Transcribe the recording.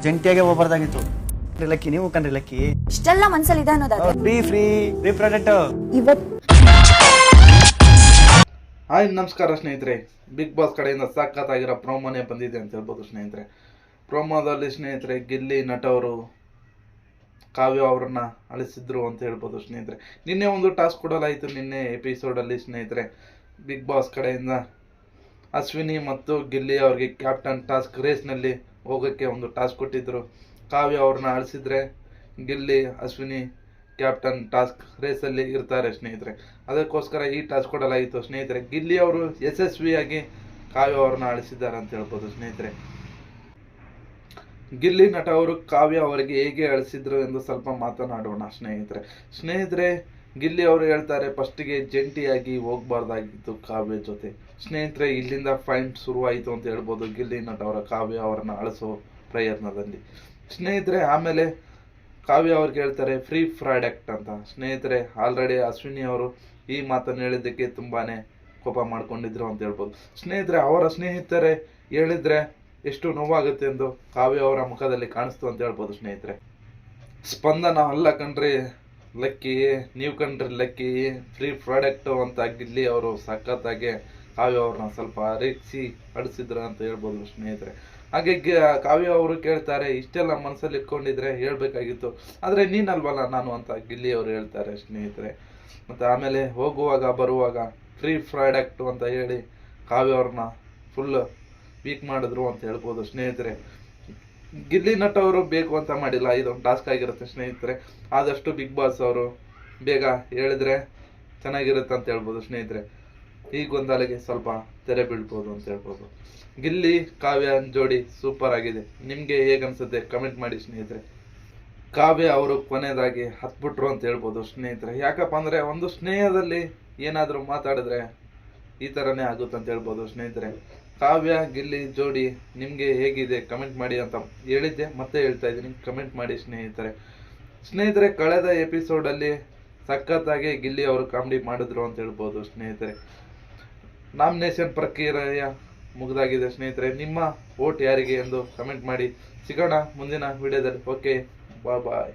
ಜಂಟಿಯಾಗೆ ಹೋಗ್ಬಾರ್ದಾಗಿತ್ತು. Lucky ನೀವು ಕಂಡ್ರಿ lucky ಇಷ್ಟೆಲ್ಲ ಮನ್ಸಲ್ಲಿ ಇದೆ ಅನ್ನೋದಾದ್ರೆ ಫ್ರೀ ಫ್ರೀ ಫ್ರೀ ಪ್ರಾಡಕ್ಟ್ ಇವತ್ತು. ಹಾಯ್ ನಮಸ್ಕಾರ ಸ್ನೇಹಿತರೆ, ಬಿಗ್ ಬಾಸ್ ಕಡೆಯಿಂದ ಸಖತ್ತಾಗಿರೋ ಪ್ರೋಮೋನೇ ಬಂದಿದೆ ಅಂತ ಹೇಳ್ಬೋದು ಸ್ನೇಹಿತರೆ. ಪ್ರೋಮೋದಲ್ಲಿ ಸ್ನೇಹಿತರೆ ಗಿಲ್ಲಿ ನಟ ಅವರು ಕಾವ್ಯ ಅವರನ್ನ ಅಳಿಸಿದ್ರು ಅಂತ ಹೇಳ್ಬೋದು ಸ್ನೇಹಿತರೆ. ನಿನ್ನೆ ಒಂದು ಟಾಸ್ಕ್ ಕೊಡಲಾಯಿತು. ನಿನ್ನೆ ಎಪಿಸೋಡಲ್ಲಿ ಸ್ನೇಹಿತರೆ ಬಿಗ್ ಬಾಸ್ ಕಡೆಯಿಂದ ಅಶ್ವಿನಿ ಮತ್ತು ಗಿಲ್ಲಿ ಅವ್ರಿಗೆ ಕ್ಯಾಪ್ಟನ್ ಟಾಸ್ಕ್ ರೇಸ್ನಲ್ಲಿ ಹೋಗೋಕ್ಕೆ ಒಂದು ಟಾಸ್ಕ್ ಕೊಟ್ಟಿದ್ರು. ಕಾವ್ಯ ಅವ್ರನ್ನ ಅಳಿಸಿದ್ರೆ ಗಿಲ್ಲಿ ಅಶ್ವಿನಿ ಕ್ಯಾಪ್ಟನ್ ಟಾಸ್ಕ್ ರೇಸಲ್ಲಿ ಇರ್ತಾರೆ ಸ್ನೇಹಿತರೆ. ಅದಕ್ಕೋಸ್ಕರ ಈ ಟಾಸ್ಕ್ ಕೊಡಲಾಯಿತು ಸ್ನೇಹಿತರೆ. ಗಿಲ್ಲಿ ಅವರು ಯಶಸ್ವಿಯಾಗಿ ಕಾವ್ಯ ಅವ್ರನ್ನ ಅಳಿಸಿದ್ದಾರೆ ಅಂತ ಹೇಳ್ಬೋದು ಸ್ನೇಹಿತರೆ. ಗಿಲ್ಲಿ ನಟ ಅವರು ಕಾವ್ಯ ಅವರಿಗೆ ಹೇಗೆ ಅಳಿಸಿದ್ರು ಎಂದು ಸ್ವಲ್ಪ ಮಾತನಾಡೋಣ ಸ್ನೇಹಿತರೆ. ಗಿಲ್ಲಿ ಅವರು ಹೇಳ್ತಾರೆ ಫಸ್ಟಿಗೆ ಜಂಟಿಯಾಗಿ ಹೋಗ್ಬಾರ್ದಾಗಿತ್ತು ಕಾವ್ಯ ಜೊತೆ. ಸ್ನೇಹಿತರೆ ಇಲ್ಲಿಂದ ಫೈಟ್ ಶುರುವಾಯಿತು ಅಂತ ಹೇಳ್ಬೋದು ಗಿಲ್ಲಿ ನಟ ಅವರ ಕಾವ್ಯ ಅವರನ್ನ ಅಳಿಸೋ ಪ್ರಯತ್ನದಲ್ಲಿ. ಸ್ನೇಹಿತರೆ ಆಮೇಲೆ ಕಾವ್ಯ ಅವ್ರಿಗೆ ಹೇಳ್ತಾರೆ ಫ್ರೀ ಪ್ರಾಡಕ್ಟ್ ಅಂತ. ಸ್ನೇಹಿತರೆ ಆಲ್ರೆಡಿ ಅಶ್ವಿನಿ ಅವರು ಈ ಮಾತನ್ನು ಹೇಳಿದ್ದಕ್ಕೆ ತುಂಬಾನೇ ಕೋಪ ಮಾಡ್ಕೊಂಡಿದ್ರು ಅಂತ ಹೇಳ್ಬೋದು ಸ್ನೇಹಿತರೆ. ಅವರ ಸ್ನೇಹಿತರೆ ಹೇಳಿದ್ರೆ ಎಷ್ಟು ನೋವಾಗುತ್ತೆ ಎಂದು ಕಾವ್ಯ ಅವರ ಮುಖದಲ್ಲಿ ಕಾಣಿಸ್ತು ಅಂತ ಹೇಳ್ಬೋದು ಸ್ನೇಹಿತರೆ. ಸ್ಪಂದನ ಅಲ್ಲ ಕಣ್ರಿ ಲಕ್ಕಿ, ನೀವು ಕಣ್ರಿ ಲಕ್ಕಿ, ಫ್ರೀ ಪ್ರಾಡಕ್ಟು ಅಂತ ಗಿಲ್ಲಿ ಅವರು ಸಖತ್ತಾಗಿ ಕಾವ್ಯ ಅವ್ರನ್ನ ಸ್ವಲ್ಪ ಅರೇಗಿಸಿ ಅಳಿಸಿದ್ರು ಅಂತ ಹೇಳ್ಬೋದು ಸ್ನೇಹಿತರೆ. ಹಾಗೆ ಕಾವ್ಯ ಅವರು ಕೇಳ್ತಾರೆ ಇಷ್ಟೆಲ್ಲ ಮನಸ್ಸಲ್ಲಿ ಇಟ್ಕೊಂಡಿದ್ರೆ ಹೇಳ್ಬೇಕಾಗಿತ್ತು, ಆದರೆ ನೀನಲ್ವಲ್ಲ ನಾನು ಅಂತ ಗಿಲ್ಲಿ ಅವರು ಹೇಳ್ತಾರೆ ಸ್ನೇಹಿತರೆ. ಮತ್ತು ಆಮೇಲೆ ಹೋಗುವಾಗ ಬರುವಾಗ ಫ್ರೀ ಪ್ರಾಡಕ್ಟು ಅಂತ ಹೇಳಿ ಕಾವ್ಯ ಅವ್ರನ್ನ ಫುಲ್ ವೀಕ್ ಮಾಡಿದ್ರು ಅಂತ ಹೇಳ್ಬೋದು ಸ್ನೇಹಿತರೆ. ಗಿಲ್ಲಿ ನಟ ಅವರು ಬೇಕು ಅಂತ ಮಾಡಿಲ್ಲ, ಇದೊಂದು ಟಾಸ್ಕ್ ಆಗಿರುತ್ತೆ ಸ್ನೇಹಿತರೆ. ಆದಷ್ಟು ಬಿಗ್ ಬಾಸ್ ಅವರು ಬೇಗ ಹೇಳಿದ್ರೆ ಚೆನ್ನಾಗಿರುತ್ತೆ ಅಂತ ಹೇಳ್ಬೋದು ಸ್ನೇಹಿತರೆ. ಈ ಗೊಂದಲಿಗೆ ಸ್ವಲ್ಪ ತೆರೆ ಬೀಳ್ಬೋದು ಅಂತ ಹೇಳ್ಬೋದು. ಗಿಲ್ಲಿ ಕಾವ್ಯ ಜೋಡಿ ಸೂಪರ್ ಆಗಿದೆ. ನಿಮಗೆ ಹೇಗನ್ಸುತ್ತೆ ಕಮೆಂಟ್ ಮಾಡಿ ಸ್ನೇಹಿತರೆ. ಕಾವ್ಯ ಅವರು ಕೊನೆಯದಾಗಿ ಹತ್ಬಿಟ್ರು ಅಂತ ಹೇಳ್ಬೋದು ಸ್ನೇಹಿತರೆ. ಯಾಕಪ್ಪ ಅಂದರೆ ಒಂದು ಸ್ನೇಹದಲ್ಲಿ ಏನಾದರೂ ಮಾತಾಡಿದ್ರೆ ಈ ಥರನೇ ಆಗುತ್ತೆ ಅಂತ ಹೇಳ್ಬೋದು ಸ್ನೇಹಿತರೆ. ಕಾವ್ಯ ಗಿಲ್ಲಿ ಜೋಡಿ ನಿಮಗೆ ಹೇಗಿದೆ ಕಮೆಂಟ್ ಮಾಡಿ ಅಂತ ಹೇಳಿದ್ದೆ, ಮತ್ತೆ ಹೇಳ್ತಾ ಇದ್ದೀನಿ, ಕಮೆಂಟ್ ಮಾಡಿ ಸ್ನೇಹಿತರೆ. ಕಳೆದ ಎಪಿಸೋಡಲ್ಲಿ ಸಖತ್ತಾಗಿ ಗಿಲ್ಲಿ ಅವರು ಕಾಮಿಡಿ ಮಾಡಿದ್ರು ಅಂತ ಹೇಳ್ಬೋದು ಸ್ನೇಹಿತರೆ. ನಾಮಿನೇಷನ್ ಪ್ರಕ್ರಿಯೆ ಮುಗಿದಾಗಿದೆ ಸ್ನೇಹಿತರೆ. ನಿಮ್ಮ ವೋಟ್ ಯಾರಿಗೆ ಎಂದು ಕಮೆಂಟ್ ಮಾಡಿ. ಸಿಗೋಣ ಮುಂದಿನ ವಿಡಿಯೋದಲ್ಲಿ. ಓಕೆ, ಬಾಯ್.